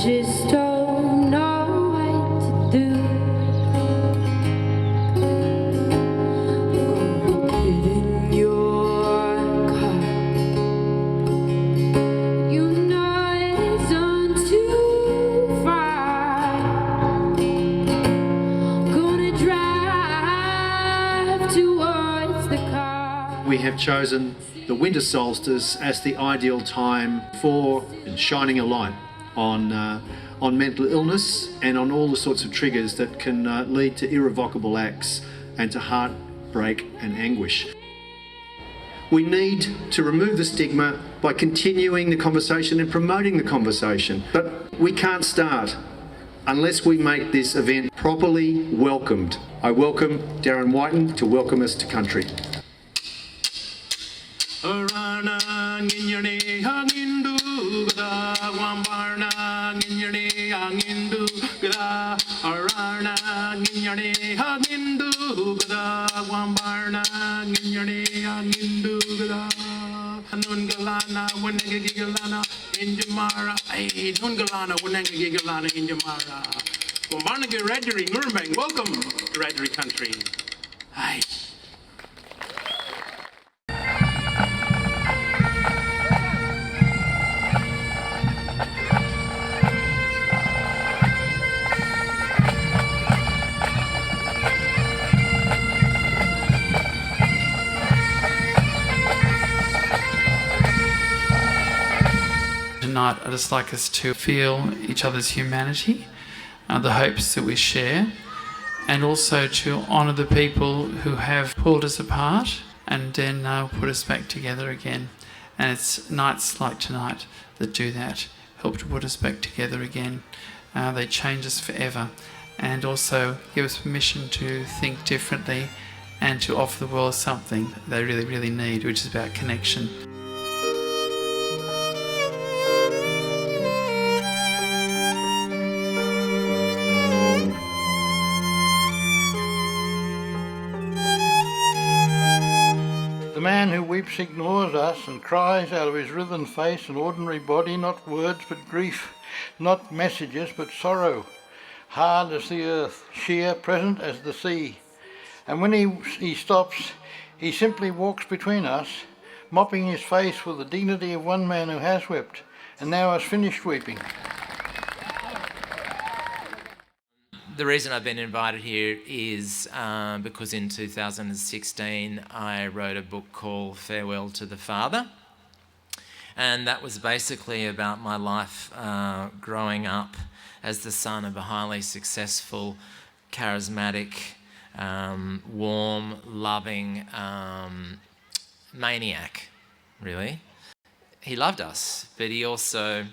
just don't know what to do. Get in your car. You know it's not too far. Gonna drive towards the car. We have chosen the winter solstice as the ideal time for shining a light on mental illness and on all the sorts of triggers that can lead to irrevocable acts and to heartbreak and anguish. We need to remove the stigma by continuing the conversation and promoting the conversation. But we can't start unless we make this event properly welcomed. I welcome Darren Whiten to welcome us to country. Welcome to WIRADJURI country. Hi. Tonight, I'd just like us to feel each other's humanity, the hopes that we share, and also to honour the people who have pulled us apart and then put us back together again. And it's nights like tonight that do that, help to put us back together again. They change us forever, and also give us permission to think differently and to offer the world something they really, really need, which is about connection. The man who weeps ignores us and cries out of his writhen face and ordinary body, not words but grief, not messages but sorrow, hard as the earth, sheer, present as the sea. And when he stops, he simply walks between us, mopping his face with the dignity of one man who has wept and now has finished weeping. The reason I've been invited here is because in 2016 I wrote a book called Farewell to the Father, and that was basically about my life growing up as the son of a highly successful, charismatic, warm, loving maniac, really. He loved us, but he also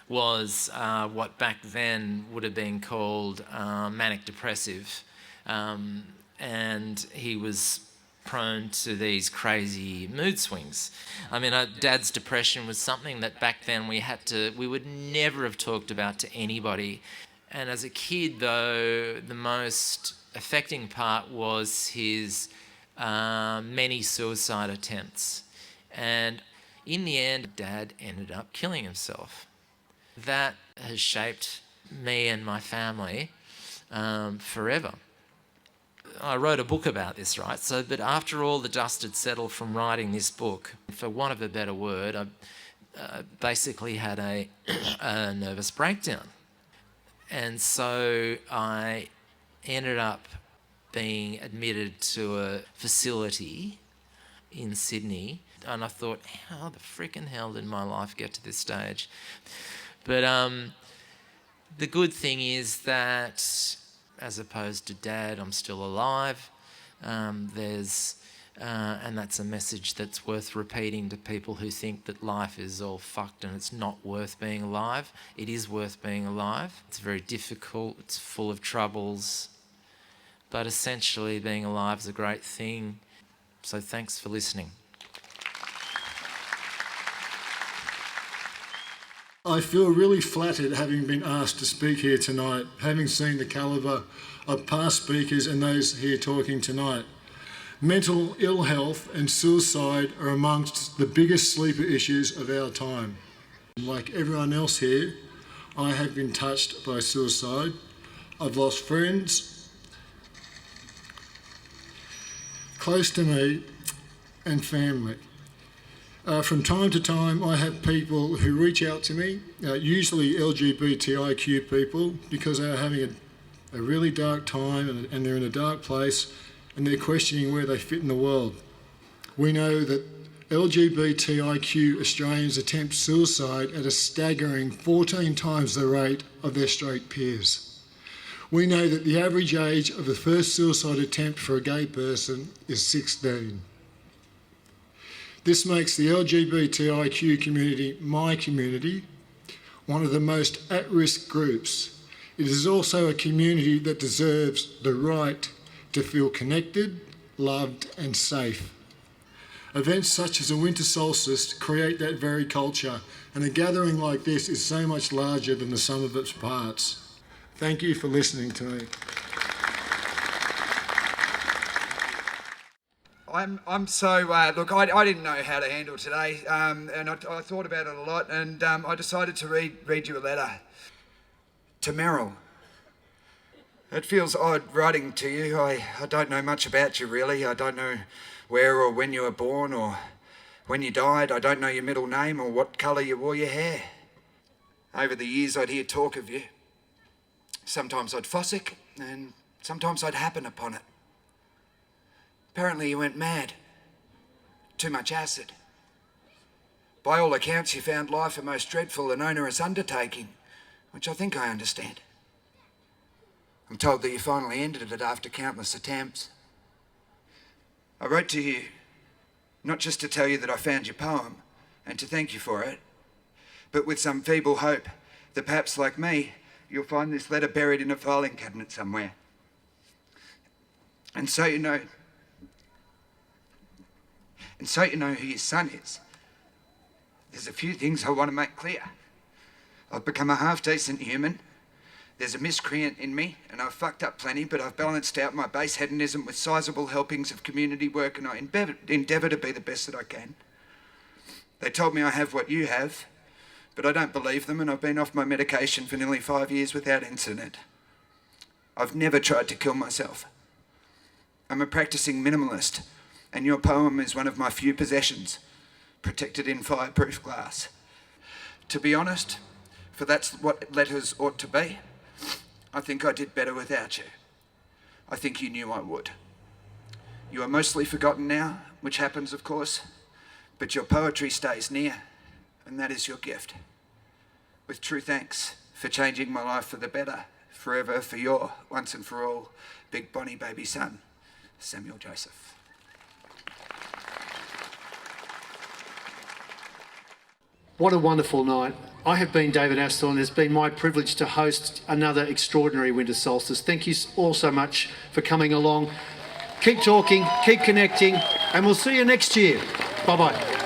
was what back then would have been called manic depressive, and he was prone to these crazy mood swings. I mean, Dad's depression was something that back then we would never have talked about to anybody. And as a kid, though, the most affecting part was his many suicide attempts. And in the end, Dad ended up killing himself. That has shaped me and my family forever. I wrote a book about this, right? But after all the dust had settled from writing this book, for want of a better word, I basically had a nervous breakdown. And so I ended up being admitted to a facility in Sydney, and I thought, how the frickin' hell did my life get to this stage? But the good thing is that, as opposed to Dad, I'm still alive. And that's a message that's worth repeating to people who think that life is all fucked and it's not worth being alive. It is worth being alive. It's very difficult. It's full of troubles. But essentially, being alive is a great thing. So thanks for listening. I feel really flattered having been asked to speak here tonight, having seen the calibre of past speakers and those here talking tonight. Mental ill health and suicide are amongst the biggest sleeper issues of our time. Like everyone else here, I have been touched by suicide. I've lost friends close to me and family. From time to time, I have people who reach out to me, usually LGBTIQ people, because they are having a really dark time and they're in a dark place and they're questioning where they fit in the world. We know that LGBTIQ Australians attempt suicide at a staggering 14 times the rate of their straight peers. We know that the average age of the first suicide attempt for a gay person is 16. This makes the LGBTIQ community, my community, one of the most at-risk groups. It is also a community that deserves the right to feel connected, loved and safe. Events such as a winter solstice create that very culture, and a gathering like this is so much larger than the sum of its parts. Thank you for listening to me. I'm so, look, I didn't know how to handle today, and I thought about it a lot, and I decided to read you a letter. To Meryl. It feels odd writing to you. I don't know much about you, really. I don't know where or when you were born or when you died. I don't know your middle name or what colour you wore your hair. Over the years, I'd hear talk of you. Sometimes I'd fossick, and sometimes I'd happen upon it. Apparently you went mad. Too much acid. By all accounts, you found life a most dreadful and onerous undertaking, which I think I understand. I'm told that you finally ended it after countless attempts. I wrote to you, not just to tell you that I found your poem and to thank you for it, but with some feeble hope that perhaps, like me, you'll find this letter buried in a filing cabinet somewhere. And so you know who your son is. There's a few things I want to make clear. I've become a half-decent human. There's a miscreant in me, and I've fucked up plenty, but I've balanced out my base hedonism with sizable helpings of community work, and I endeavour to be the best that I can. They told me I have what you have, but I don't believe them, and I've been off my medication for nearly 5 years without incident. I've never tried to kill myself. I'm a practicing minimalist, and your poem is one of my few possessions, protected in fireproof glass. To be honest, for that's what letters ought to be, I think I did better without you. I think you knew I would. You are mostly forgotten now, which happens, of course, but your poetry stays near, and that is your gift. With true thanks for changing my life for the better, forever for your, once and for all, big Bonnie baby son, Samuel Joseph. What a wonderful night. I have been David Astor, and it's been my privilege to host another extraordinary winter solstice. Thank you all so much for coming along. Keep talking, keep connecting, and we'll see you next year. Bye-bye.